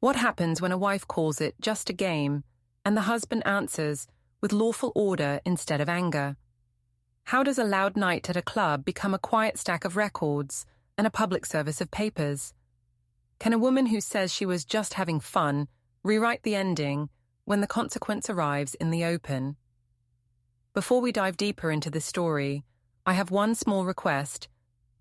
What happens when a wife calls it just a game and the husband answers with lawful order instead of anger? How does a loud night at a club become a quiet stack of records and a public service of papers? Can a woman who says she was just having fun rewrite the ending when the consequence arrives in the open? Before we dive deeper into this story, I have one small request.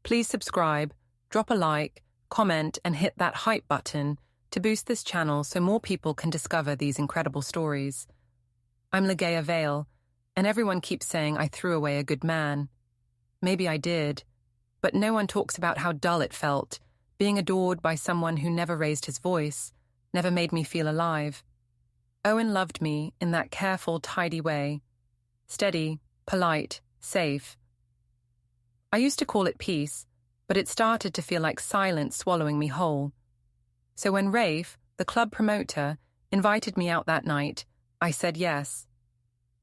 Please subscribe, drop a like, comment, and hit that hype button to boost this channel so more people can discover these incredible stories. I'm Ligaya Vale, and everyone keeps saying I threw away a good man. Maybe I did, but no one talks about how dull it felt, being adored by someone who never raised his voice, never made me feel alive. Owen loved me in that careful, tidy way. Steady, polite, safe. I used to call it peace, but it started to feel like silence swallowing me whole. So when Rafe, the club promoter, invited me out that night, I said yes.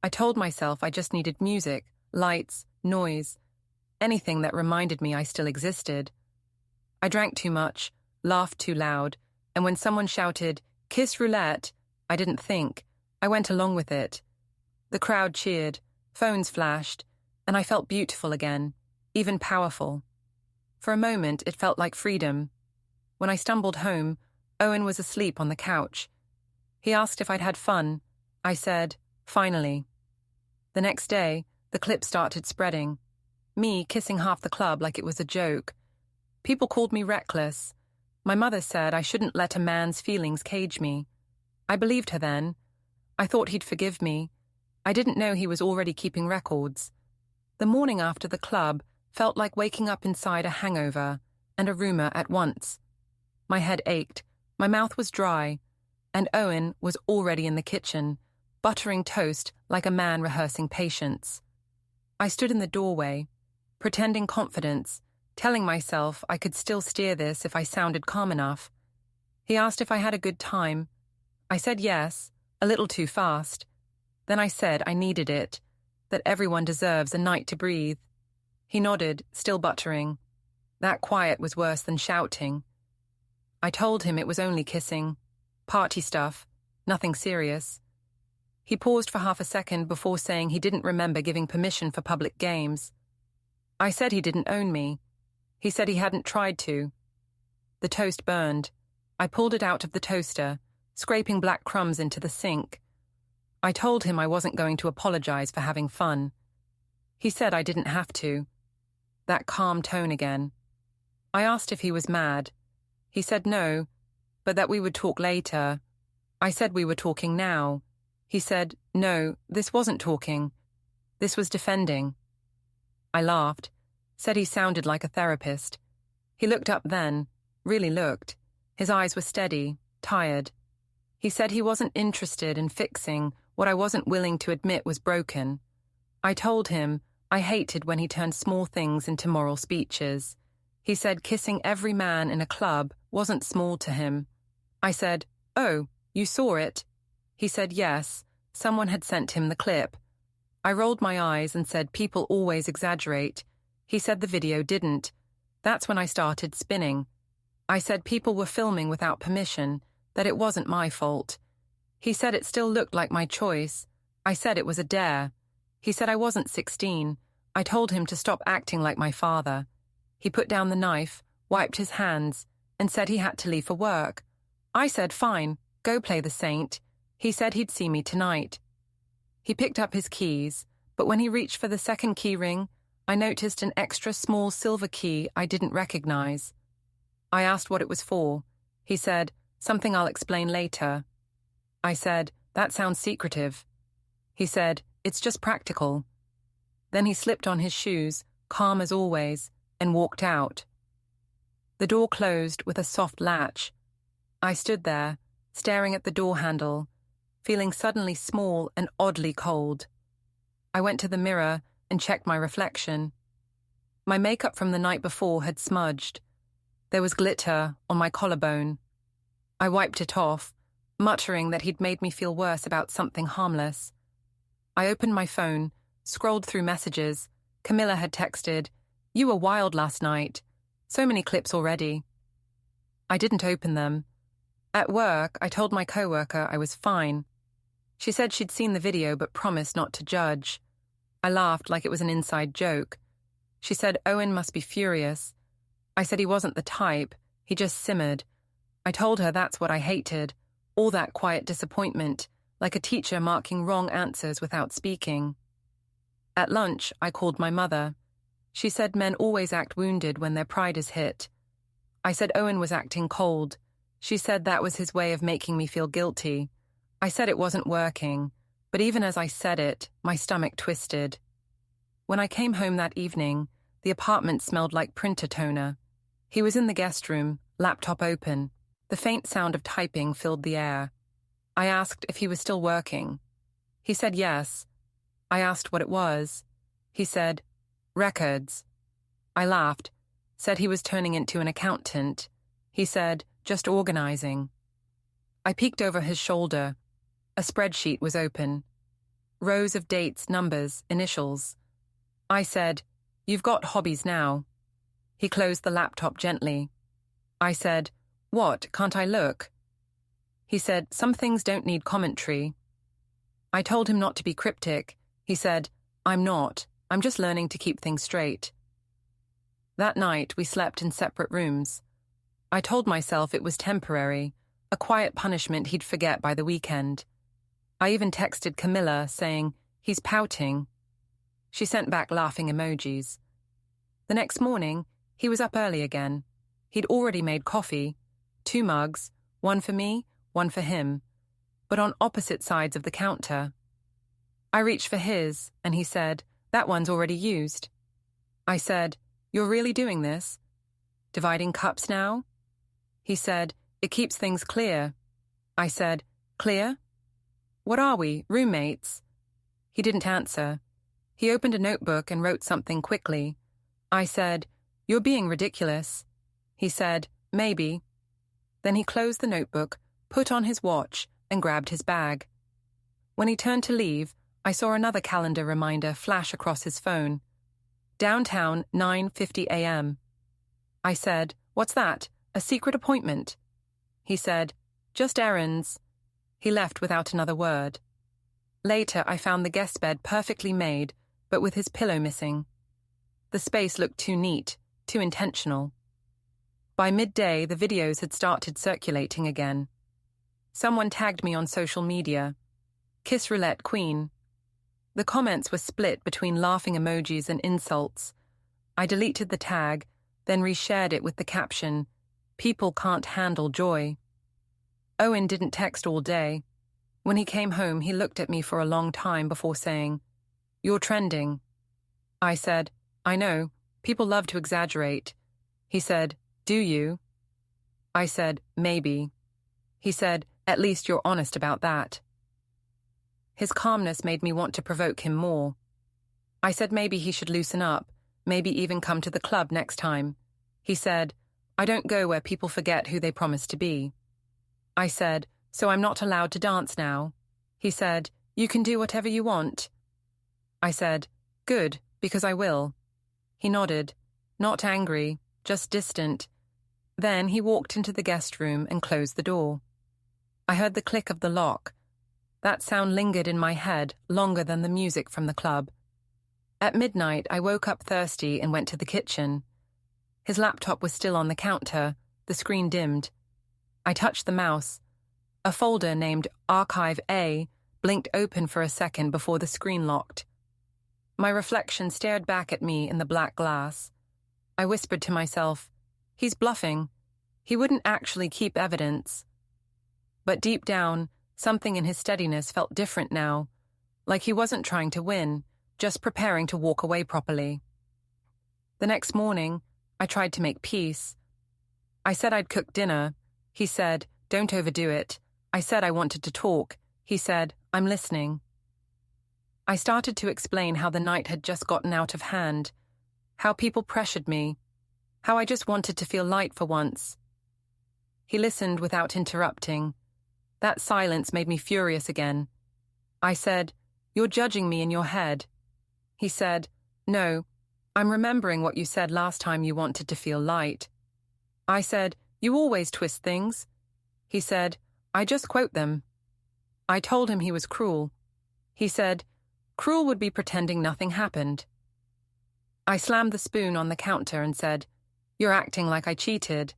I told myself I just needed music, lights, noise, anything that reminded me I still existed. I drank too much, laughed too loud, and when someone shouted, "Kiss roulette," I didn't think. I went along with it. The crowd cheered, phones flashed, and I felt beautiful again, even powerful. For a moment, it felt like freedom. When I stumbled home, Owen was asleep on the couch. He asked if I'd had fun. I said, finally. The next day, the clip started spreading. Me kissing half the club like it was a joke. People called me reckless. My mother said I shouldn't let a man's feelings cage me. I believed her then. I thought he'd forgive me. I didn't know he was already keeping records. The morning after the club felt like waking up inside a hangover and a rumor at once. My head ached, my mouth was dry, and Owen was already in the kitchen, buttering toast like a man rehearsing patience. I stood in the doorway, pretending confidence, telling myself I could still steer this if I sounded calm enough. He asked if I had a good time. I said yes, a little too fast. Then I said I needed it, that everyone deserves a night to breathe. He nodded, still buttering. That quiet was worse than shouting. I told him it was only kissing. Party stuff, nothing serious. He paused for half a second before saying he didn't remember giving permission for public games. I said he didn't own me. He said he hadn't tried to. The toast burned. I pulled it out of the toaster, scraping black crumbs into the sink. I told him I wasn't going to apologize for having fun. He said I didn't have to. That calm tone again. I asked if he was mad. He said no, but that we would talk later. I said we were talking now. He said, no, this wasn't talking. This was defending. I laughed, said he sounded like a therapist. He looked up then, really looked. His eyes were steady, tired. He said he wasn't interested in fixing what I wasn't willing to admit was broken. I told him I hated when he turned small things into moral speeches. He said kissing every man in a club wasn't small to him. I said, oh, you saw it? He said yes, someone had sent him the clip. I rolled my eyes and said people always exaggerate. He said the video didn't. That's when I started spinning. I said people were filming without permission, that it wasn't my fault. He said it still looked like my choice. I said it was a dare. He said I wasn't 16. I told him to stop acting like my father. He put down the knife, wiped his hands, and said he had to leave for work. I said, fine, go play the saint. He said he'd see me tonight. He picked up his keys, but when he reached for the second key ring, I noticed an extra small silver key I didn't recognize. I asked what it was for. He said, something I'll explain later. I said, that sounds secretive. He said, it's just practical. Then he slipped on his shoes, calm as always, and walked out. The door closed with a soft latch. I stood there, staring at the door handle, feeling suddenly small and oddly cold. I went to the mirror and checked my reflection. My makeup from the night before had smudged. There was glitter on my collarbone. I wiped it off, muttering that he'd made me feel worse about something harmless. I opened my phone, scrolled through messages. Camilla had texted, "You were wild last night. So many clips already." I didn't open them. At work, I told my coworker I was fine. She said she'd seen the video but promised not to judge. I laughed like it was an inside joke. She said Owen must be furious. I said he wasn't the type, he just simmered. I told her that's what I hated, all that quiet disappointment, like a teacher marking wrong answers without speaking. At lunch, I called my mother. She said men always act wounded when their pride is hit. I said Owen was acting cold. She said that was his way of making me feel guilty. I said it wasn't working, but even as I said it, my stomach twisted. When I came home that evening, the apartment smelled like printer toner. He was in the guest room, laptop open. The faint sound of typing filled the air. I asked if he was still working. He said yes. I asked what it was. He said, records. I laughed, said he was turning into an accountant. He said, just organizing. I peeked over his shoulder. A spreadsheet was open. Rows of dates, numbers, initials. I said, you've got hobbies now. He closed the laptop gently. I said, what, can't I look? He said, some things don't need commentary. I told him not to be cryptic. He said, I'm not. I'm just learning to keep things straight. That night, we slept in separate rooms. I told myself it was temporary, a quiet punishment he'd forget by the weekend. I even texted Camilla, saying, he's pouting. She sent back laughing emojis. The next morning, he was up early again. He'd already made coffee, 2 mugs, one for me, one for him, but on opposite sides of the counter. I reached for his, and he said, that one's already used. I said, you're really doing this? Dividing cups now? He said, it keeps things clear. I said, clear? What are we, roommates? He didn't answer. He opened a notebook and wrote something quickly. I said, you're being ridiculous. He said, maybe. Then he closed the notebook, put on his watch, and grabbed his bag. When he turned to leave, I saw another calendar reminder flash across his phone. Downtown, 9:50 a.m. I said, what's that? A secret appointment? He said, just errands. He left without another word. Later, I found the guest bed perfectly made, but with his pillow missing. The space looked too neat, too intentional. By midday, the videos had started circulating again. Someone tagged me on social media. Kiss Roulette Queen. The comments were split between laughing emojis and insults. I deleted the tag, then reshared it with the caption, people can't handle joy. Owen didn't text all day. When he came home, he looked at me for a long time before saying, you're trending. I said, I know, people love to exaggerate. He said, do you? I said, maybe. He said, at least you're honest about that. His calmness made me want to provoke him more. I said maybe he should loosen up, maybe even come to the club next time. He said, I don't go where people forget who they promised to be. I said, so I'm not allowed to dance now. He said, you can do whatever you want. I said, good, because I will. He nodded, not angry, just distant. Then he walked into the guest room and closed the door. I heard the click of the lock. That sound lingered in my head longer than the music from the club. At midnight, I woke up thirsty and went to the kitchen. His laptop was still on the counter, the screen dimmed. I touched the mouse. A folder named Archive A blinked open for a second before the screen locked. My reflection stared back at me in the black glass. I whispered to myself, he's bluffing. He wouldn't actually keep evidence. But deep down, something in his steadiness felt different now, like he wasn't trying to win, just preparing to walk away properly. The next morning, I tried to make peace. I said I'd cook dinner. He said, don't overdo it. I said I wanted to talk. He said, I'm listening. I started to explain how the night had just gotten out of hand, how people pressured me, how I just wanted to feel light for once. He listened without interrupting. That silence made me furious again. I said, you're judging me in your head. He said, no, I'm remembering what you said last time you wanted to feel light. I said, you always twist things. He said, "I just quote them." I told him he was cruel. He said, "Cruel would be pretending nothing happened." I slammed the spoon on the counter and said, "You're acting like I cheated."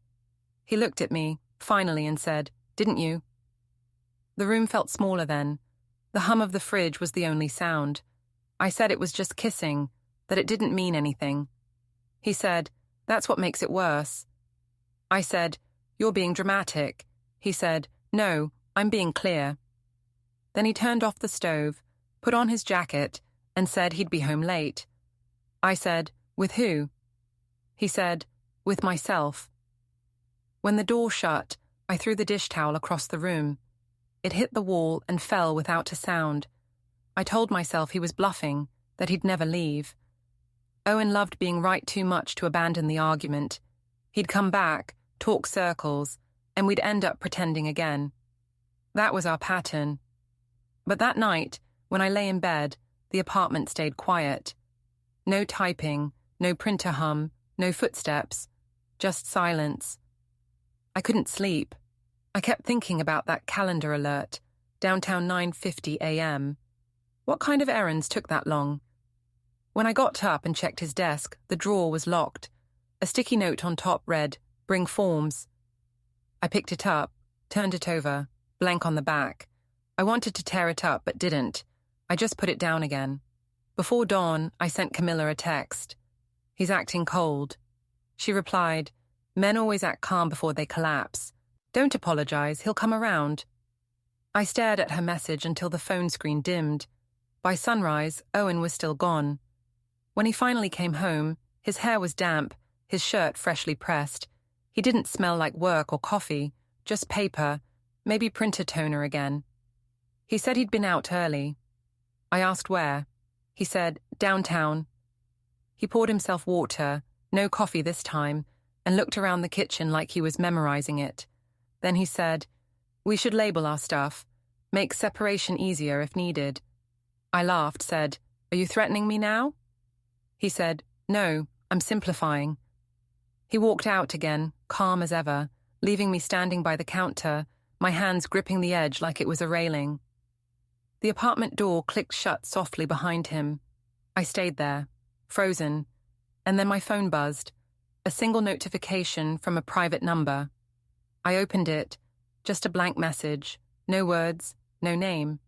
He looked at me, finally, and said, "Didn't you?" The room felt smaller then. The hum of the fridge was the only sound. I said it was just kissing, that it didn't mean anything. He said, "That's what makes it worse." I said, "You're being dramatic." He said, "No, I'm being clear." Then he turned off the stove, put on his jacket, and said he'd be home late. I said, "With who?" He said, "With myself." When the door shut, I threw the dish towel across the room. It hit the wall and fell without a sound. I told myself he was bluffing, that he'd never leave. Owen loved being right too much to abandon the argument. He'd come back, talk circles, and we'd end up pretending again. That was our pattern. But that night, when I lay in bed, the apartment stayed quiet. No typing, no printer hum, no footsteps, just silence. I couldn't sleep. I kept thinking about that calendar alert, downtown 9:50 a.m. What kind of errands took that long? When I got up and checked his desk, the drawer was locked. A sticky note on top read, "Bring forms." I picked it up, turned it over, blank on the back. I wanted to tear it up, but didn't. I just put it down again. Before dawn, I sent Camilla a text. "He's acting cold." She replied, "Men always act calm before they collapse. Don't apologize, he'll come around." I stared at her message until the phone screen dimmed. By sunrise, Owen was still gone. When he finally came home, his hair was damp, his shirt freshly pressed. He didn't smell like work or coffee, just paper, maybe printer toner again. He said he'd been out early. I asked where. He said, "Downtown." He poured himself water, no coffee this time, and looked around the kitchen like he was memorizing it. Then he said, "We should label our stuff, make separation easier if needed." I laughed, said, "Are you threatening me now?" He said, "No, I'm simplifying." He walked out again, calm as ever, leaving me standing by the counter, my hands gripping the edge like it was a railing. The apartment door clicked shut softly behind him. I stayed there, frozen, and then my phone buzzed, a single notification from a private number. I opened it, just a blank message, no words, no name.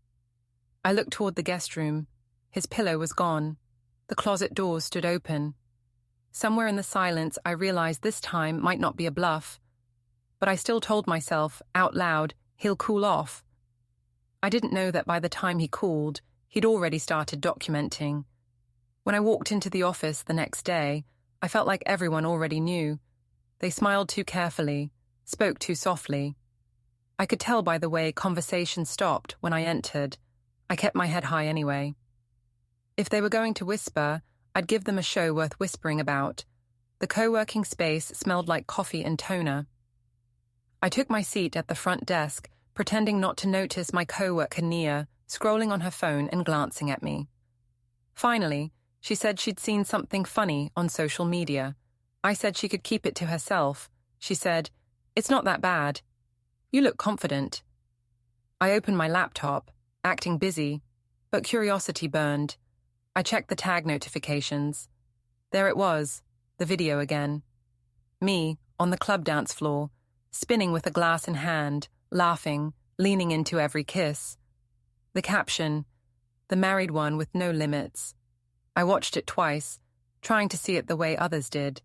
I looked toward the guest room. His pillow was gone. The closet doors stood open. Somewhere in the silence, I realized this time might not be a bluff. But I still told myself, out loud, he'll cool off. I didn't know that by the time he cooled, he'd already started documenting. When I walked into the office the next day, I felt like everyone already knew. They smiled too carefully, spoke too softly. I could tell by the way conversation stopped when I entered. I kept my head high anyway. If they were going to whisper, I'd give them a show worth whispering about. The co-working space smelled like coffee and toner. I took my seat at the front desk, pretending not to notice my co-worker Nia, scrolling on her phone and glancing at me. Finally, she said she'd seen something funny on social media. I said she could keep it to herself. She said, "It's not that bad. You look confident." I opened my laptop, acting busy, but curiosity burned. I checked the tag notifications. There it was, the video again. Me, on the club dance floor, spinning with a glass in hand, laughing, leaning into every kiss. The caption, "The married one with no limits." I watched it twice, trying to see it the way others did.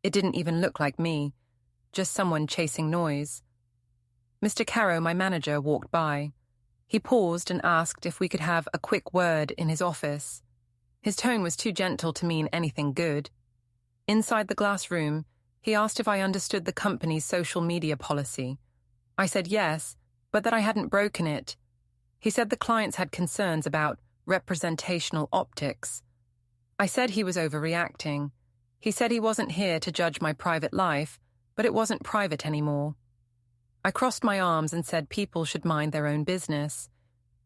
It didn't even look like me, just someone chasing noise. Mr. Caro, my manager, walked by. He paused and asked if we could have a quick word in his office. His tone was too gentle to mean anything good. Inside the glass room, he asked if I understood the company's social media policy. I said yes, but that I hadn't broken it. He said the clients had concerns about representational optics. I said he was overreacting. He said he wasn't here to judge my private life, but it wasn't private anymore. I crossed my arms and said people should mind their own business.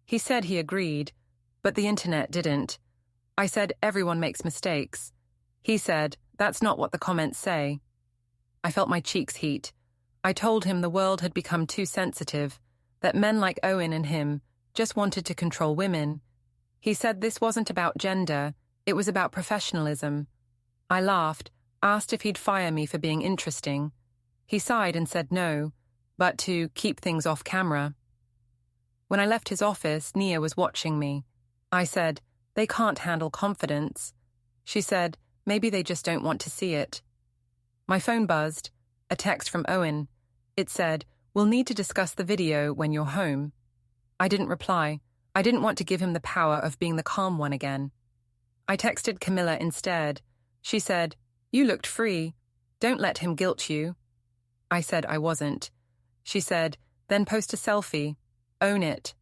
He said he agreed, but the internet didn't. I said everyone makes mistakes. He said, "That's not what the comments say." I felt my cheeks heat. I told him the world had become too sensitive, that men like Owen and him just wanted to control women. He said this wasn't about gender, it was about professionalism. I laughed, asked if he'd fire me for being interesting. He sighed and said no, but to keep things off camera. When I left his office, Nia was watching me. I said, "They can't handle confidence." She said, "Maybe they just don't want to see it." My phone buzzed, a text from Owen. It said, "We'll need to discuss the video when you're home." I didn't reply. I didn't want to give him the power of being the calm one again. I texted Camilla instead. She said, "You looked free. Don't let him guilt you." I said I wasn't. She said, "Then post a selfie. Own it."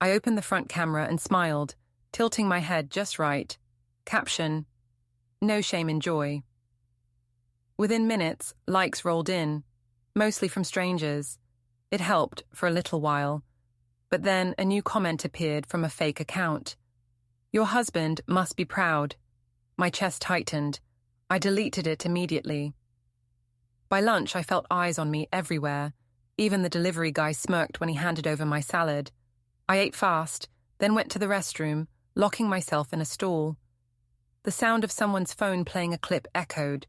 I opened the front camera and smiled, tilting my head just right. Caption, "No shame in joy." Within minutes, likes rolled in, mostly from strangers. It helped for a little while. But then a new comment appeared from a fake account. "Your husband must be proud." My chest tightened. I deleted it immediately. By lunch, I felt eyes on me everywhere. Even the delivery guy smirked when he handed over my salad. I ate fast, then went to the restroom, locking myself in a stall. The sound of someone's phone playing a clip echoed.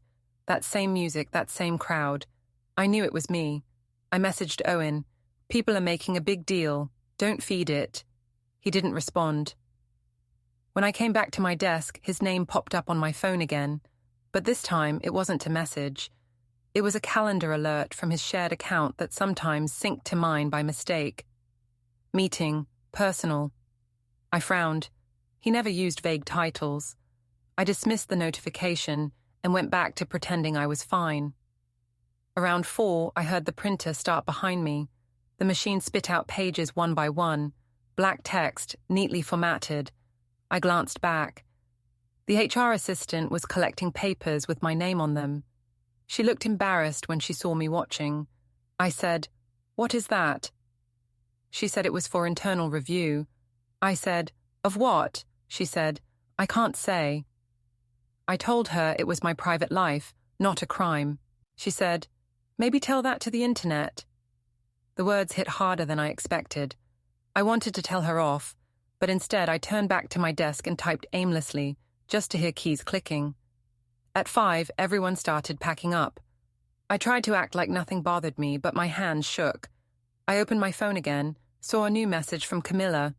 That same music, that same crowd. I knew it was me. I messaged Owen, "People are making a big deal. Don't feed it." He didn't respond. When I came back to my desk, his name popped up on my phone again. But this time, it wasn't a message. It was a calendar alert from his shared account that sometimes synced to mine by mistake. Meeting, personal. I frowned. He never used vague titles. I dismissed the notification and went back to pretending I was fine. Around 4, I heard the printer start behind me. The machine spit out pages one by one, black text, neatly formatted. I glanced back. The HR assistant was collecting papers with my name on them. She looked embarrassed when she saw me watching. I said, "What is that?" She said it was for internal review. I said, "Of what?" She said, "I can't say." I told her it was my private life, not a crime. She said, "Maybe tell that to the internet." The words hit harder than I expected. I wanted to tell her off, but instead I turned back to my desk and typed aimlessly, just to hear keys clicking. At 5, everyone started packing up. I tried to act like nothing bothered me, but my hands shook. I opened my phone again, saw a new message from Camilla.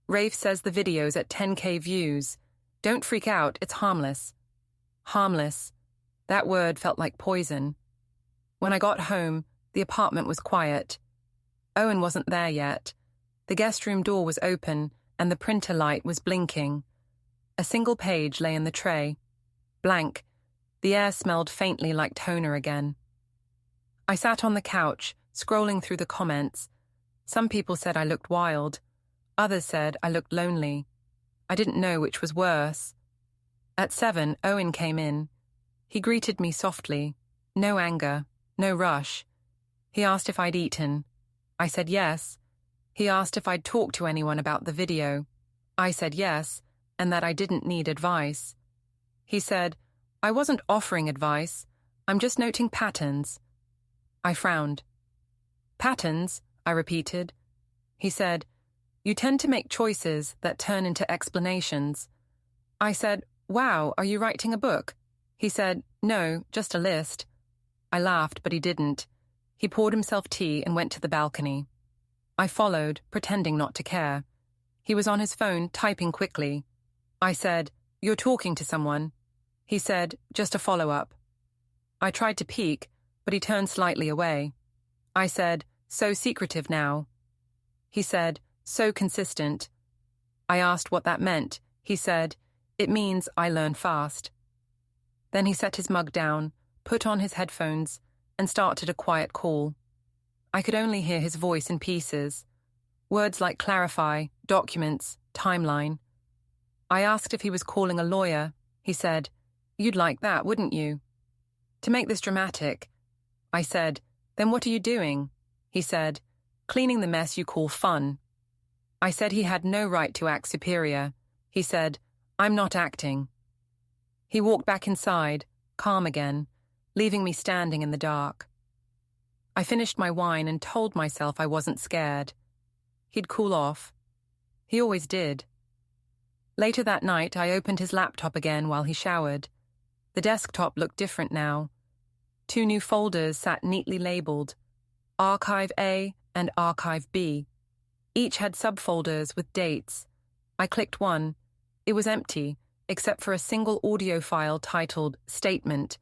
"Rafe says the video's at 10K views. Don't freak out, it's harmless." Harmless. That word felt like poison. When I got home, the apartment was quiet. Owen wasn't there yet. The guest room door was open, and the printer light was blinking. A single page lay in the tray. Blank. The air smelled faintly like toner again. I sat on the couch, scrolling through the comments. Some people said I looked wild. Others said I looked lonely. I didn't know which was worse. At 7, Owen came in. He greeted me softly. No anger, no rush. He asked if I'd eaten. I said yes. He asked if I'd talked to anyone about the video. I said yes, and that I didn't need advice. He said, "I wasn't offering advice. I'm just noting patterns." I frowned. "Patterns?" I repeated. He said, "You tend to make choices that turn into explanations." I said, "Wow, are you writing a book?" He said, "No, just a list." I laughed, but he didn't. He poured himself tea and went to the balcony. I followed, pretending not to care. He was on his phone, typing quickly. I said, "You're talking to someone." He said, "Just a follow-up." I tried to peek, but he turned slightly away. I said, "So secretive now." He said, "So consistent." I asked what that meant. He said, "It means I learn fast." Then he set his mug down, put on his headphones, and started a quiet call. I could only hear his voice in pieces. Words like clarify, documents, timeline. I asked if he was calling a lawyer. He said, "You'd like that, wouldn't you?" To make this dramatic, I said, "Then what are you doing?" He said, "Cleaning the mess you call fun." I said he had no right to act superior. He said, "I'm not acting." He walked back inside, calm again, leaving me standing in the dark. I finished my wine and told myself I wasn't scared. He'd cool off. He always did. Later that night, I opened his laptop again while he showered. The desktop looked different now. 2 new folders sat neatly labeled, Archive A and Archive B. Each had subfolders with dates. I clicked one. It was empty, except for a single audio file titled Statement.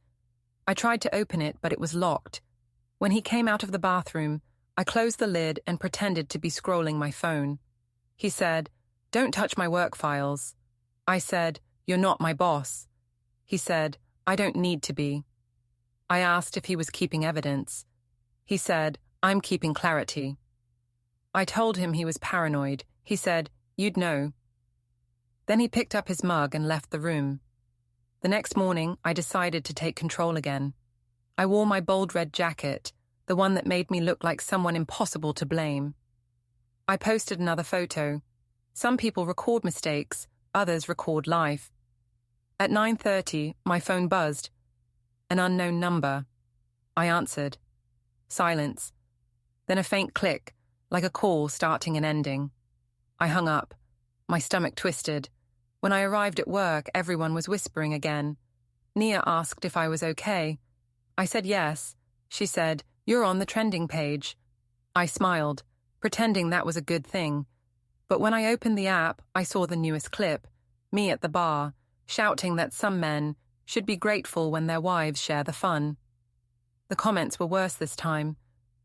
I tried to open it, but it was locked. When he came out of the bathroom, I closed the lid and pretended to be scrolling my phone. He said, "Don't touch my work files." I said, "You're not my boss." He said, "I don't need to be." I asked if he was keeping evidence. He said, "I'm keeping clarity." I told him he was paranoid. He said, "You'd know." Then he picked up his mug and left the room. The next morning, I decided to take control again. I wore my bold red jacket, the one that made me look like someone impossible to blame. I posted another photo. Some people record mistakes, others record life. At 9:30, my phone buzzed. An unknown number. I answered. Silence. Then a faint click, like a call starting and ending. I hung up. My stomach twisted. When I arrived at work, everyone was whispering again. Nia asked if I was okay. I said yes. She said, "You're on the trending page." I smiled, pretending that was a good thing. But when I opened the app, I saw the newest clip, me at the bar, shouting that some men should be grateful when their wives share the fun. The comments were worse this time.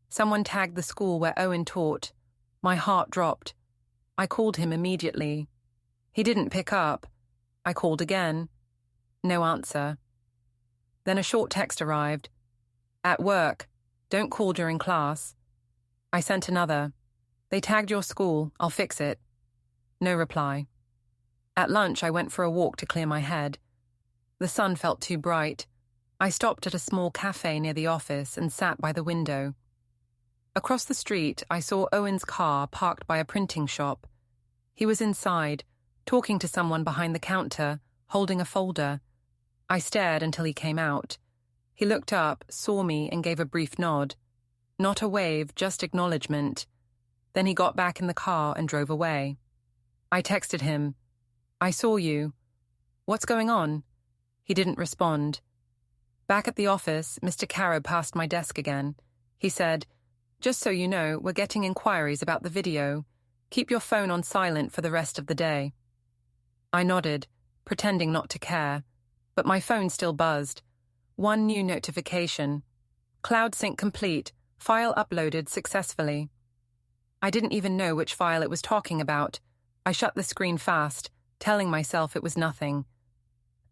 Someone tagged the school where Owen taught. My heart dropped. I called him immediately. He didn't pick up. I called again. No answer. Then a short text arrived. "At work. Don't call during class." I sent another. "They tagged your school. I'll fix it." No reply. At lunch, I went for a walk to clear my head. The sun felt too bright. I stopped at a small cafe near the office and sat by the window. Across the street, I saw Owen's car parked by a printing shop. He was inside, talking to someone behind the counter, holding a folder. I stared until he came out. He looked up, saw me, and gave a brief nod. Not a wave, just acknowledgement. Then he got back in the car and drove away. I texted him, "I saw you. What's going on?" He didn't respond. Back at the office, Mr. Caro passed my desk again. He said, "Just so you know, we're getting inquiries about the video. Keep your phone on silent for the rest of the day." I nodded, pretending not to care, but my phone still buzzed. One new notification. Cloud sync complete. File uploaded successfully. I didn't even know which file it was talking about. I shut the screen fast, telling myself it was nothing.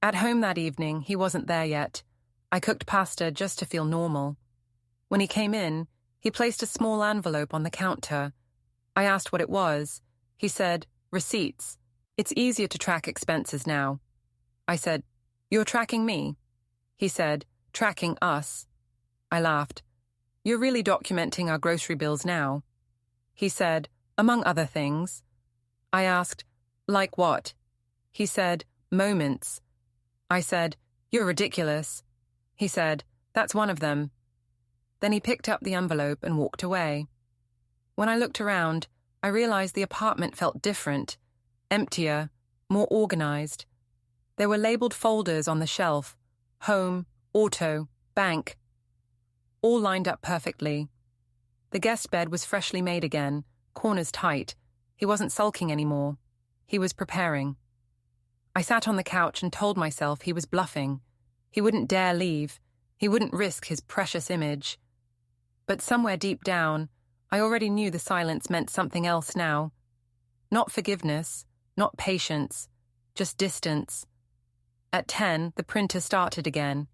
At home that evening, he wasn't there yet. I cooked pasta just to feel normal. When he came in, he placed a small envelope on the counter. I asked what it was. He said, "Receipts. It's easier to track expenses now." I said, "You're tracking me?" He said, "Tracking us." I laughed. "You're really documenting our grocery bills now." He said, "Among other things." I asked, "Like what?" He said, "Moments." I said, "You're ridiculous." He said, "That's one of them." Then he picked up the envelope and walked away. When I looked around, I realized the apartment felt different, emptier, more organized. There were labeled folders on the shelf: home, auto, bank, all lined up perfectly. The guest bed was freshly made again, corners tight. He wasn't sulking anymore. He was preparing. I sat on the couch and told myself he was bluffing. He wouldn't dare leave. He wouldn't risk his precious image. But somewhere deep down, I already knew the silence meant something else now. Not forgiveness, not patience, just distance. At 10, the printer started again.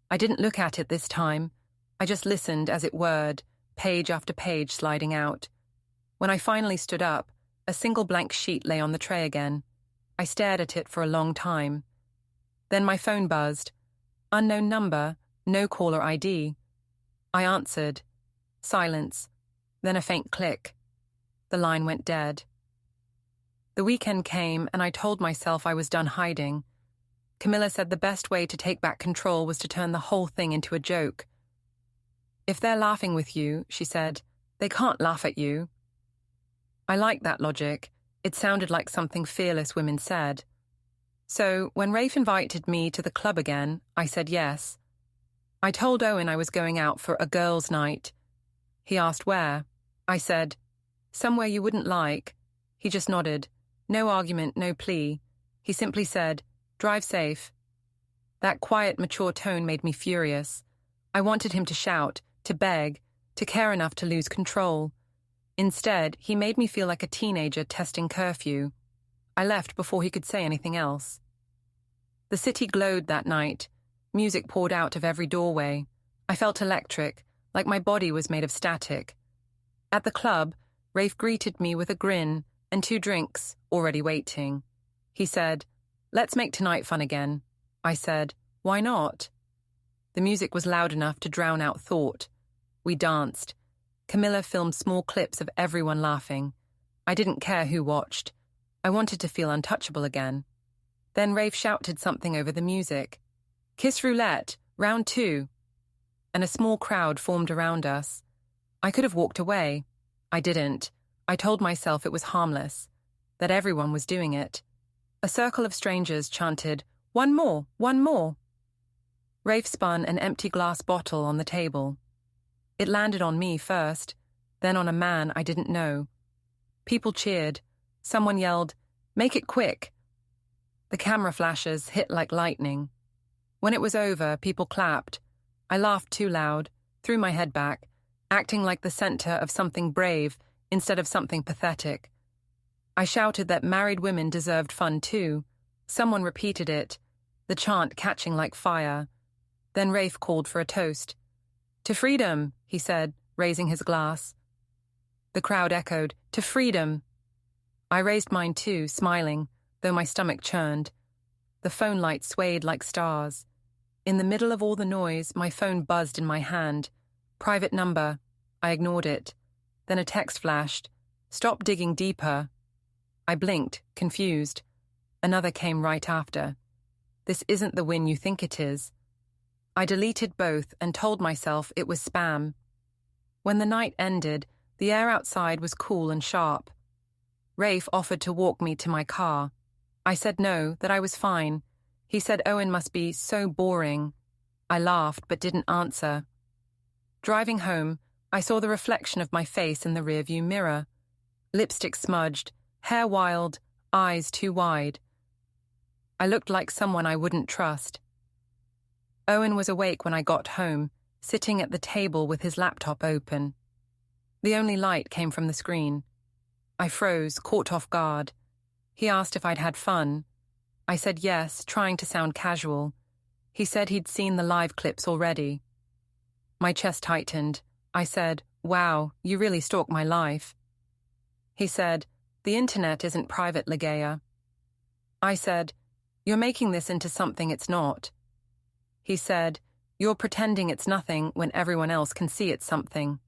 I didn't look at it this time. I just listened as it whirred, page after page sliding out. When I finally stood up, a single blank sheet lay on the tray again. I stared at it for a long time. Then my phone buzzed. Unknown number, no caller ID. I answered. Silence. Then a faint click. The line went dead. The weekend came and I told myself I was done hiding. Camilla said the best way to take back control was to turn the whole thing into a joke. If they're laughing with you, she said, they can't laugh at you. I liked that logic. It sounded like something fearless women said. So, when Rafe invited me to the club again, I said yes. I told Owen I was going out for a girls' night. He asked where. I said, somewhere you wouldn't like. He just nodded. No argument, no plea. He simply said, drive safe. That quiet, mature tone made me furious. I wanted him to shout, to beg, to care enough to lose control. Instead, he made me feel like a teenager testing curfew. I left before he could say anything else. The city glowed that night. Music poured out of every doorway. I felt electric, like my body was made of static. At the club, Rafe greeted me with a grin and 2 drinks already waiting. He said, let's make tonight fun again. I said, why not? The music was loud enough to drown out thought. We danced. Camilla filmed small clips of everyone laughing. I didn't care who watched. I wanted to feel untouchable again. Then Rafe shouted something over the music. Kiss roulette, round 2. And a small crowd formed around us. I could have walked away. I didn't. I told myself it was harmless, that everyone was doing it. A circle of strangers chanted, one more, one more. Rafe spun an empty glass bottle on the table. It landed on me first, then on a man I didn't know. People cheered. Someone yelled, make it quick. The camera flashes hit like lightning. When it was over, people clapped. I laughed too loud, threw my head back, acting like the center of something brave instead of something pathetic. I shouted that married women deserved fun too. Someone repeated it, the chant catching like fire. Then Rafe called for a toast. To freedom, he said, raising his glass. The crowd echoed, to freedom. I raised mine too, smiling, though my stomach churned. The phone light swayed like stars. In the middle of all the noise, my phone buzzed in my hand. Private number. I ignored it. Then a text flashed. Stop digging deeper. I blinked, confused. Another came right after. This isn't the win you think it is. I deleted both and told myself it was spam. When the night ended, the air outside was cool and sharp. Rafe offered to walk me to my car. I said no, that I was fine. He said Owen must be so boring. I laughed but didn't answer. Driving home, I saw the reflection of my face in the rearview mirror. Lipstick smudged, hair wild, eyes too wide. I looked like someone I wouldn't trust. Owen was awake when I got home, sitting at the table with his laptop open. The only light came from the screen. I froze, caught off guard. He asked if I'd had fun. I said yes, trying to sound casual. He said he'd seen the live clips already. My chest tightened. I said, wow, you really stalk my life. He said, the internet isn't private, Ligea. I said, you're making this into something it's not. He said, you're pretending it's nothing when everyone else can see it's something.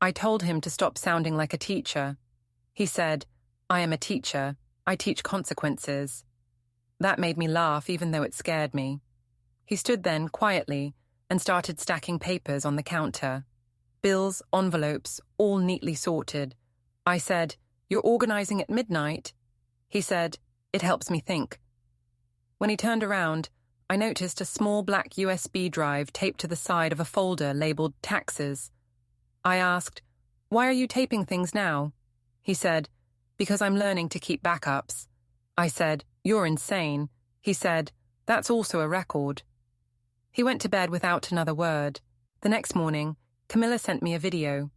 I told him to stop sounding like a teacher. He said, I am a teacher. I teach consequences. That made me laugh even though it scared me. He stood then quietly and started stacking papers on the counter. Bills, envelopes, all neatly sorted. I said, you're organizing at midnight? He said, it helps me think. When he turned around, I noticed a small black USB drive taped to the side of a folder labeled taxes. I asked, why are you taping things now? He said, because I'm learning to keep backups. I said, you're insane. He said, that's also a record. He went to bed without another word. The next morning, Camilla sent me a video,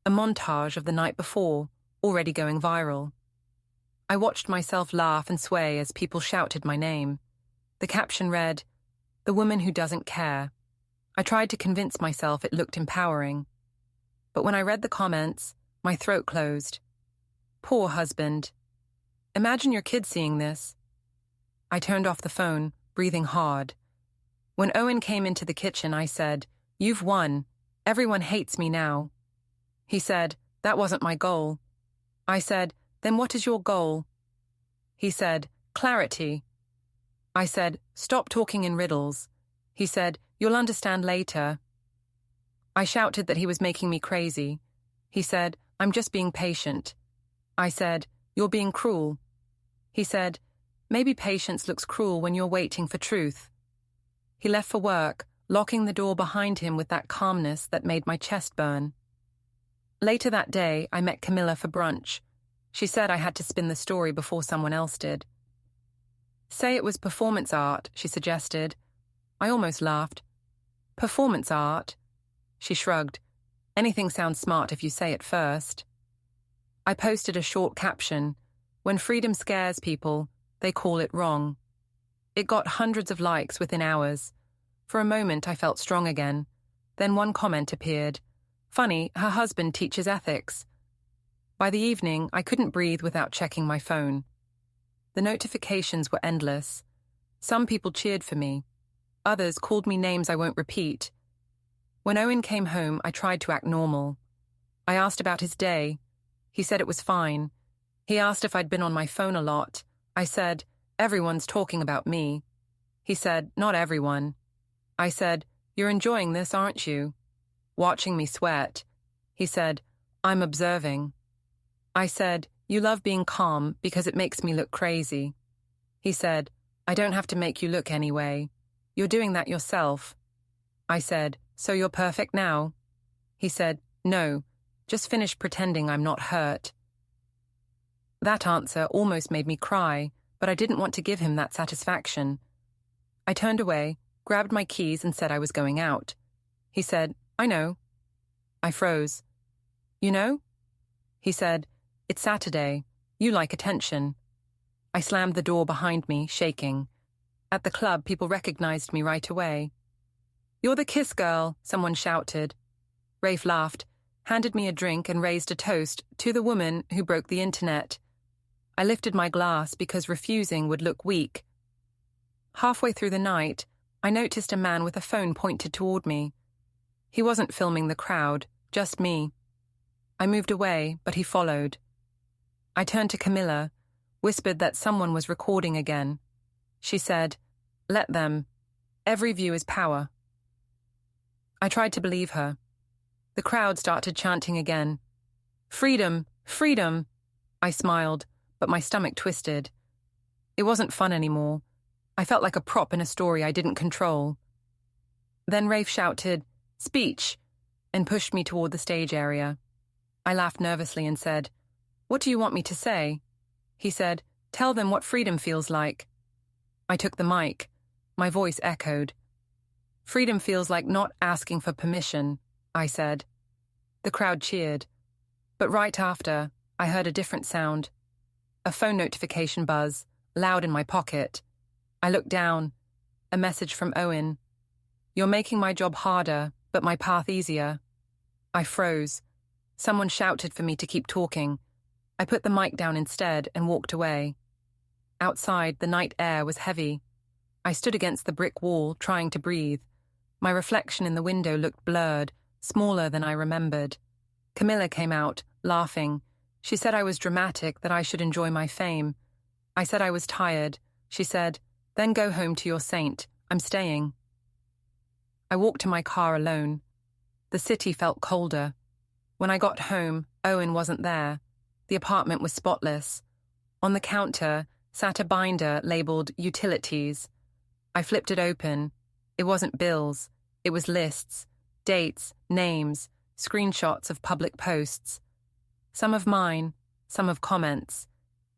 a montage of the night before, already going viral. I watched myself laugh and sway as people shouted my name. The caption read, the woman who doesn't care. I tried to convince myself it looked empowering. But when I read the comments, my throat closed. Poor husband. Imagine your kid seeing this. I turned off the phone, breathing hard. When Owen came into the kitchen, I said, you've won. Everyone hates me now. He said, that wasn't my goal. I said, then what is your goal? He said, clarity. I said, stop talking in riddles. He said, you'll understand later. I shouted that he was making me crazy. He said, "I'm just being patient." I said, "You're being cruel." He said, "Maybe patience looks cruel when you're waiting for truth." He left for work, locking the door behind him with that calmness that made my chest burn. Later that day, I met Camilla for brunch. She said I had to spin the story before someone else did. "Say it was performance art," she suggested. I almost laughed. "Performance art?" She shrugged. "Anything sounds smart if you say it first." I posted a short caption. "When freedom scares people, they call it wrong." It got hundreds of likes within hours. For a moment, I felt strong again. Then one comment appeared. "Funny, her husband teaches ethics." By the evening, I couldn't breathe without checking my phone. The notifications were endless. Some people cheered for me. Others called me names I won't repeat. When Owen came home, I tried to act normal. I asked about his day. He said it was fine. He asked if I'd been on my phone a lot. I said, "Everyone's talking about me." He said, "Not everyone." I said, "You're enjoying this, aren't you?" Watching me sweat. He said, "I'm observing." I said, "You love being calm because it makes me look crazy." He said, "I don't have to make you look anyway. You're doing that yourself." I said, "So you're perfect now?" He said, "No, just finish pretending I'm not hurt." That answer almost made me cry, but I didn't want to give him that satisfaction. I turned away, grabbed my keys and said I was going out. He said, "I know." I froze. "You know?" He said, "It's Saturday. You like attention." I slammed the door behind me, shaking. At the club, people recognized me right away. "You're the kiss girl," someone shouted. Rafe laughed, handed me a drink and raised a toast to the woman who broke the internet. I lifted my glass because refusing would look weak. Halfway through the night, I noticed a man with a phone pointed toward me. He wasn't filming the crowd, just me. I moved away, but he followed. I turned to Camilla, whispered that someone was recording again. She said, "Let them. Every view is power." I tried to believe her. The crowd started chanting again. "Freedom! Freedom!" I smiled, but my stomach twisted. It wasn't fun anymore. I felt like a prop in a story I didn't control. Then Rafe shouted, "Speech!" and pushed me toward the stage area. I laughed nervously and said, "What do you want me to say?" He said, "Tell them what freedom feels like." I took the mic. My voice echoed. "Freedom feels like not asking for permission," I said. The crowd cheered. But right after, I heard a different sound. A phone notification buzz, loud in my pocket. I looked down. A message from Owen. "You're making my job harder, but my path easier." I froze. Someone shouted for me to keep talking. I put the mic down instead and walked away. Outside, the night air was heavy. I stood against the brick wall, trying to breathe. My reflection in the window looked blurred, smaller than I remembered. Camilla came out, laughing. She said I was dramatic, that I should enjoy my fame. I said I was tired. She said, "Then go home to your saint. I'm staying." I walked to my car alone. The city felt colder. When I got home, Owen wasn't there. The apartment was spotless. On the counter sat a binder labeled Utilities. I flipped it open. It wasn't bills. It was lists, dates, names, screenshots of public posts. Some of mine, some of comments.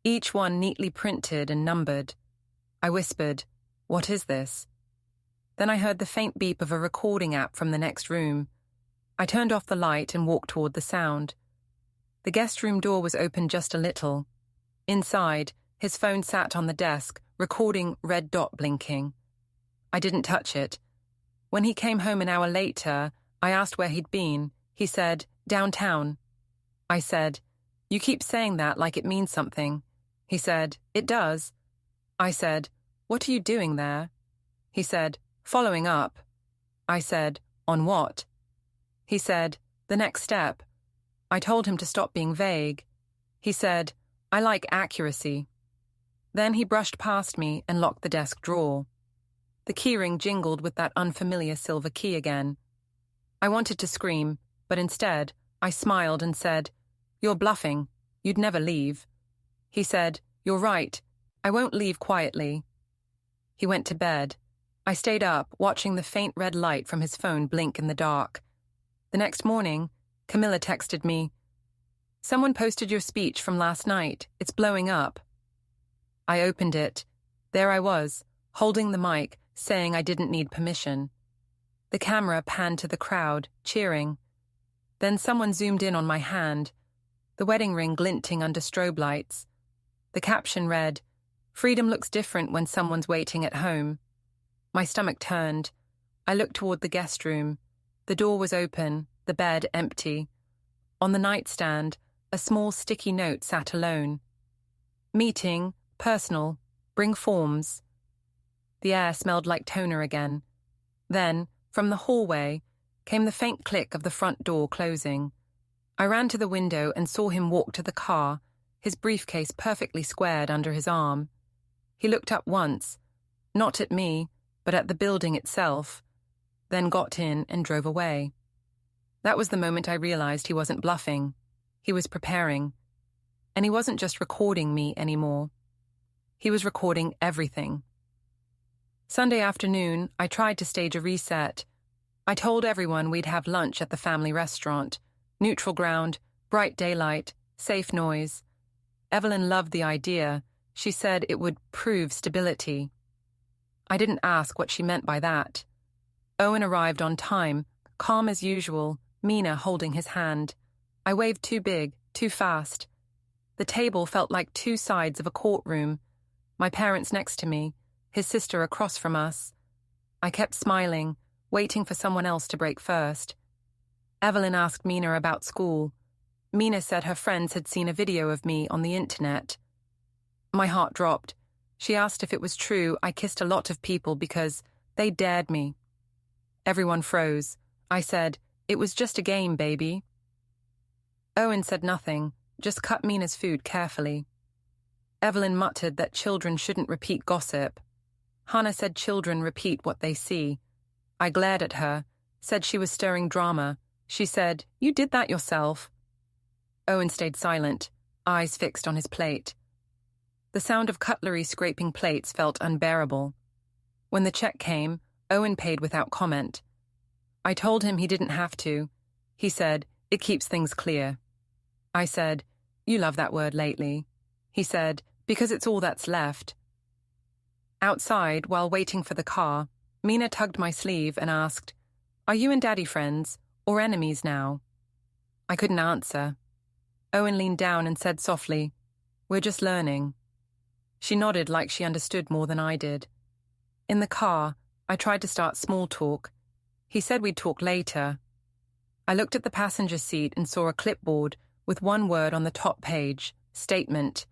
Each one neatly printed and numbered. I whispered, "What is this?" Then I heard the faint beep of a recording app from the next room. I turned off the light and walked toward the sound. The guest room door was open just a little. Inside, his phone sat on the desk, recording red dot blinking. I didn't touch it. When he came home an hour later, I asked where he'd been. He said, "Downtown." I said, "You keep saying that like it means something." He said, "It does." I said, "What are you doing there?" He said, "Following up." I said, "On what?" He said, "The next step." I told him to stop being vague. He said, "I like accuracy." Then he brushed past me and locked the desk drawer. The keyring jingled with that unfamiliar silver key again. I wanted to scream, but instead, I smiled and said, "You're bluffing. You'd never leave." He said, "You're right. I won't leave quietly." He went to bed. I stayed up, watching the faint red light from his phone blink in the dark. The next morning, Camilla texted me, "Someone posted your speech from last night. It's blowing up." I opened it. There I was, holding the mic, saying I didn't need permission. The camera panned to the crowd, cheering. Then someone zoomed in on my hand, the wedding ring glinting under strobe lights. The caption read, "Freedom looks different when someone's waiting at home." My stomach turned. I looked toward the guest room. The door was open, the bed empty. On the nightstand, a small sticky note sat alone. "Meeting, personal, bring forms." The air smelled like toner again. Then, from the hallway, came the faint click of the front door closing. I ran to the window and saw him walk to the car, his briefcase perfectly squared under his arm. He looked up once, not at me, but at the building itself, then got in and drove away. That was the moment I realized he wasn't bluffing. He was preparing. And he wasn't just recording me anymore. He was recording everything. Sunday afternoon, I tried to stage a reset. I told everyone we'd have lunch at the family restaurant. Neutral ground, bright daylight, safe noise. Evelyn loved the idea. She said it would prove stability. I didn't ask what she meant by that. Owen arrived on time, calm as usual, Mina holding his hand. I waved too big, too fast. The table felt like two sides of a courtroom. My parents next to me, his sister across from us. I kept smiling, waiting for someone else to break first. Evelyn asked Mina about school. Mina said her friends had seen a video of me on the internet. My heart dropped. She asked if it was true I kissed a lot of people because they dared me. Everyone froze. I said, "It was just a game, baby." Owen said nothing, just cut Mina's food carefully. Evelyn muttered that children shouldn't repeat gossip. Hannah said children repeat what they see. I glared at her, said she was stirring drama. She said, "You did that yourself." Owen stayed silent, eyes fixed on his plate. The sound of cutlery scraping plates felt unbearable. When the check came, Owen paid without comment. I told him he didn't have to. He said, "It keeps things clear." I said, "You love that word lately." He said, "Because it's all that's left." Outside, while waiting for the car, Mina tugged my sleeve and asked, "Are you and Daddy friends, or enemies now?" I couldn't answer. Owen leaned down and said softly, "We're just learning." She nodded like she understood more than I did. In the car, I tried to start small talk. He said we'd talk later. I looked at the passenger seat and saw a clipboard with one word on the top page, statement.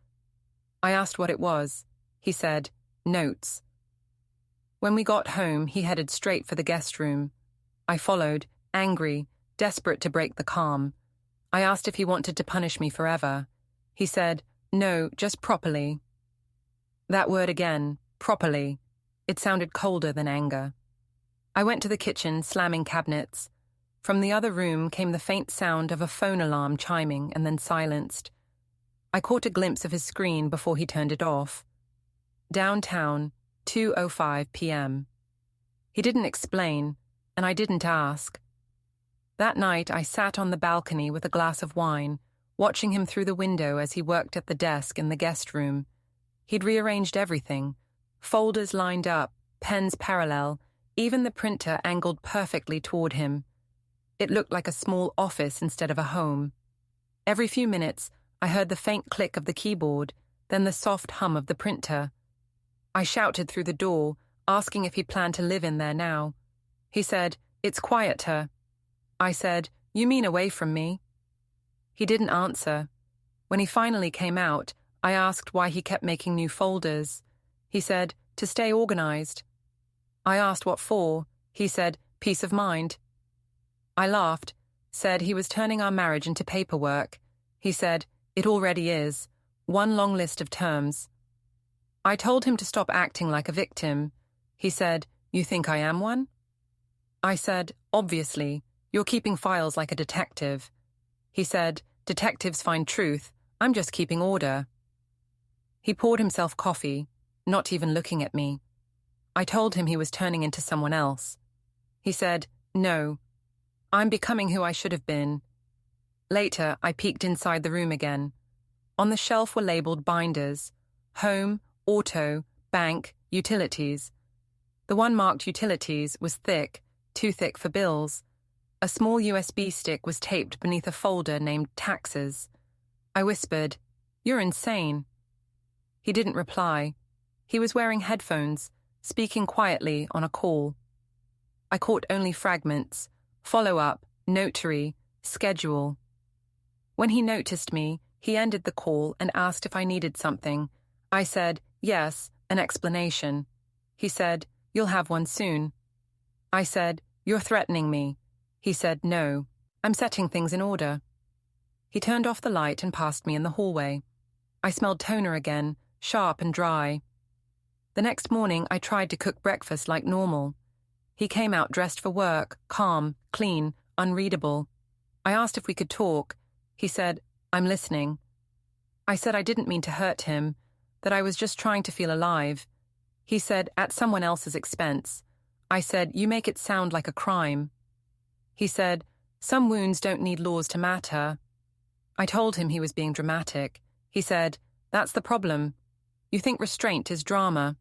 I asked what it was. He said, "Notes." When we got home, he headed straight for the guest room. I followed, angry, desperate to break the calm. I asked if he wanted to punish me forever. He said, "No, just properly." That word again, properly. It sounded colder than anger. I went to the kitchen, slamming cabinets. From the other room came the faint sound of a phone alarm chiming and then silenced. I caught a glimpse of his screen before he turned it off. Downtown, 2:05 p.m. He didn't explain, and I didn't ask. That night I sat on the balcony with a glass of wine, watching him through the window as he worked at the desk in the guest room. He'd rearranged everything. Folders lined up, pens parallel, even the printer angled perfectly toward him. It looked like a small office instead of a home. Every few minutes, I heard the faint click of the keyboard, then the soft hum of the printer. I shouted through the door, asking if he planned to live in there now. He said, "It's quieter." I said, "You mean away from me?" He didn't answer. When he finally came out, I asked why he kept making new folders. He said, "To stay organized." I asked what for. He said, "Peace of mind." I laughed, said he was turning our marriage into paperwork. He said, "It already is. One long list of terms." I told him to stop acting like a victim. He said, "You think I am one?" I said, "Obviously." "You're keeping files like a detective." He said, "Detectives find truth. I'm just keeping order." He poured himself coffee, not even looking at me. I told him he was turning into someone else. He said, "No, I'm becoming who I should have been." Later, I peeked inside the room again. On the shelf were labeled binders: home, auto, bank, utilities. The one marked utilities was thick, too thick for bills. A small USB stick was taped beneath a folder named taxes. I whispered, "You're insane." He didn't reply. He was wearing headphones, speaking quietly on a call. I caught only fragments: follow-up, notary, schedule. When he noticed me, he ended the call and asked if I needed something. I said, yes, an explanation. He said, "You'll have one soon." I said, "You're threatening me." He said, "No, I'm setting things in order." He turned off the light and passed me in the hallway. I smelled toner again, sharp and dry. The next morning, I tried to cook breakfast like normal. He came out dressed for work, calm, clean, unreadable. I asked if we could talk. He said, "I'm listening." I said I didn't mean to hurt him, that I was just trying to feel alive. He said, "At someone else's expense." I said, "You make it sound like a crime." He said, "Some wounds don't need laws to matter." I told him he was being dramatic. He said, "That's the problem. You think restraint is drama."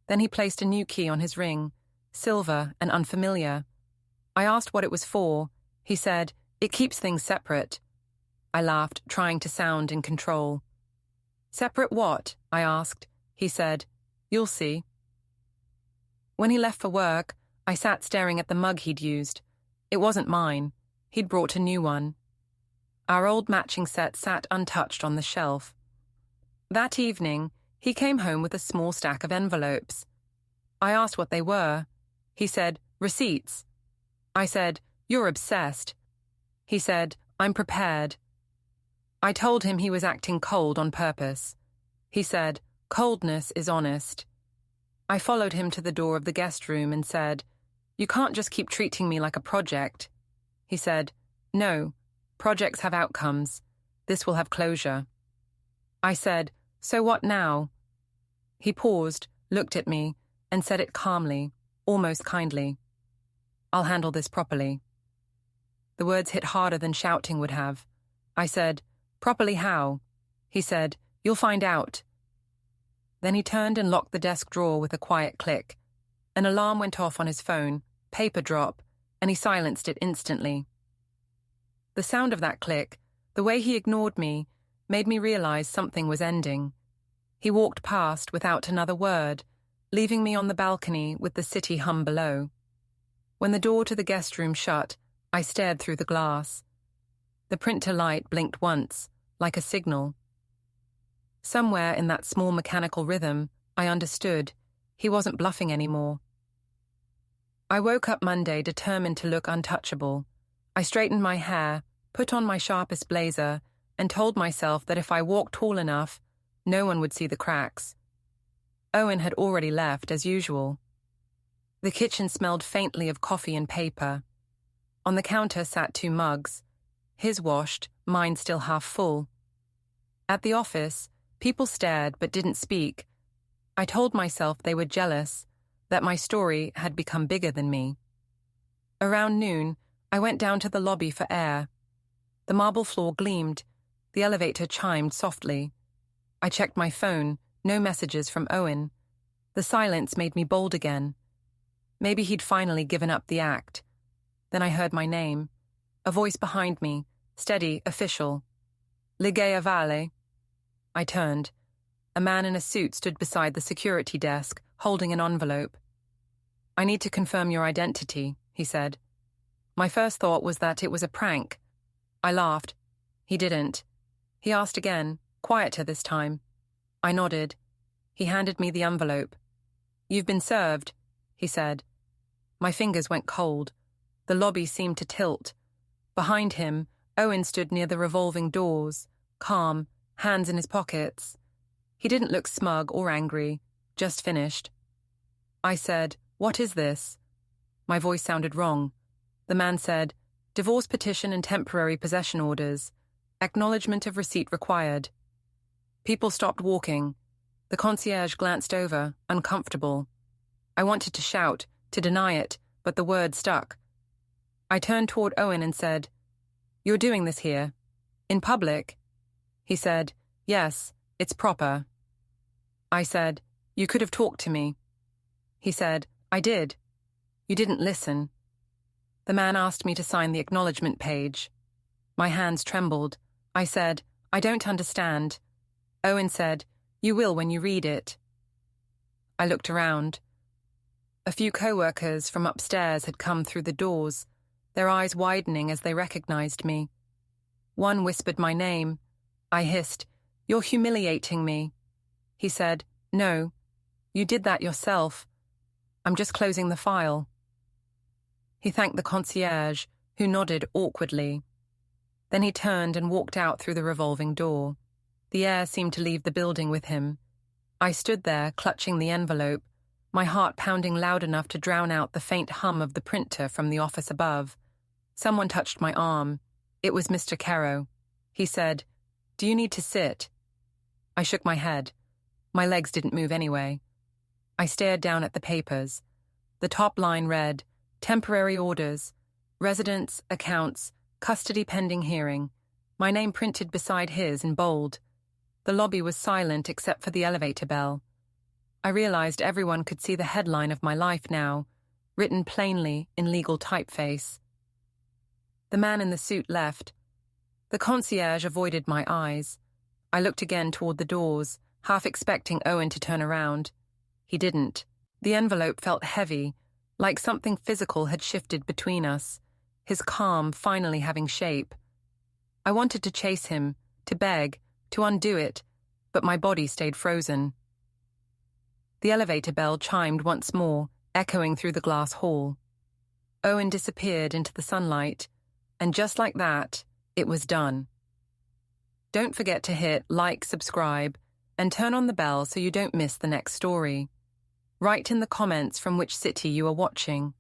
Then he placed a new key on his ring, silver and unfamiliar. I asked what it was for. He said, "It keeps things separate." I laughed, trying to sound in control. "Separate what?" I asked. He said, "You'll see." When he left for work, I sat staring at the mug he'd used. It wasn't mine. He'd brought a new one. Our old matching set sat untouched on the shelf. That evening, he came home with a small stack of envelopes. I asked what they were. He said, "Receipts." I said, "You're obsessed." He said, "I'm prepared." I told him he was acting cold on purpose. He said, "Coldness is honest." I followed him to the door of the guest room and said, "You can't just keep treating me like a project." He said, "No, projects have outcomes. This will have closure." I said, "So what now?" He paused, looked at me, and said it calmly, almost kindly. "I'll handle this properly." The words hit harder than shouting would have. I said, "Properly how?" He said, "You'll find out." Then he turned and locked the desk drawer with a quiet click. An alarm went off on his phone, paper drop, and he silenced it instantly. The sound of that click, the way he ignored me, made me realize something was ending. He walked past without another word, leaving me on the balcony with the city hum below. When the door to the guest room shut, I stared through the glass. The printer light blinked once, like a signal. Somewhere in that small mechanical rhythm, I understood. He wasn't bluffing anymore. I woke up Monday determined to look untouchable. I straightened my hair, put on my sharpest blazer, and told myself that if I walked tall enough, no one would see the cracks. Owen had already left, as usual. The kitchen smelled faintly of coffee and paper. On the counter sat 2 mugs, his washed, mine still half full. At the office, people stared but didn't speak. I told myself they were jealous, that my story had become bigger than me. Around noon, I went down to the lobby for air. The marble floor gleamed. The elevator chimed softly. I checked my phone, no messages from Owen. The silence made me bold again. Maybe he'd finally given up the act. Then I heard my name. A voice behind me, steady, official. "Ligea Vale." I turned. A man in a suit stood beside the security desk, holding an envelope. "I need to confirm your identity," he said. My first thought was that it was a prank. I laughed. He didn't. He asked again, quieter this time. I nodded. He handed me the envelope. "You've been served," he said. My fingers went cold. The lobby seemed to tilt. Behind him, Owen stood near the revolving doors, calm, hands in his pockets. He didn't look smug or angry, just finished. I said, "What is this?" My voice sounded wrong. The man said, "Divorce petition and temporary possession orders. Acknowledgement of receipt required." People stopped walking. The concierge glanced over, uncomfortable. I wanted to shout, to deny it, but the word stuck. I turned toward Owen and said, "You're doing this here? In public?" He said, "Yes, it's proper." I said, "You could have talked to me." He said, "I did." "You didn't listen." The man asked me to sign the acknowledgement page. My hands trembled. I said, "I don't understand." Owen said, "You will when you read it." I looked around. A few co-workers from upstairs had come through the doors, their eyes widening as they recognized me. One whispered my name. I hissed, "You're humiliating me." He said, "No, you did that yourself. I'm just closing the file." He thanked the concierge, who nodded awkwardly. Then he turned and walked out through the revolving door. The air seemed to leave the building with him. I stood there, clutching the envelope, my heart pounding loud enough to drown out the faint hum of the printer from the office above. Someone touched my arm. It was Mr. Caro. He said, "Do you need to sit?" I shook my head. My legs didn't move anyway. I stared down at the papers. The top line read, "Temporary orders, residence, accounts, custody pending hearing." My name printed beside his in bold. The lobby was silent except for the elevator bell. I realized everyone could see the headline of my life now, written plainly in legal typeface. The man in the suit left. The concierge avoided my eyes. I looked again toward the doors, half expecting Owen to turn around. He didn't. The envelope felt heavy, like something physical had shifted between us, his calm finally having shape. I wanted to chase him, to beg, to undo it, but my body stayed frozen. The elevator bell chimed once more, echoing through the glass hall. Owen disappeared into the sunlight, and just like that, it was done. Don't forget to hit like, subscribe, and turn on the bell so you don't miss the next story. Write in the comments from which city you are watching.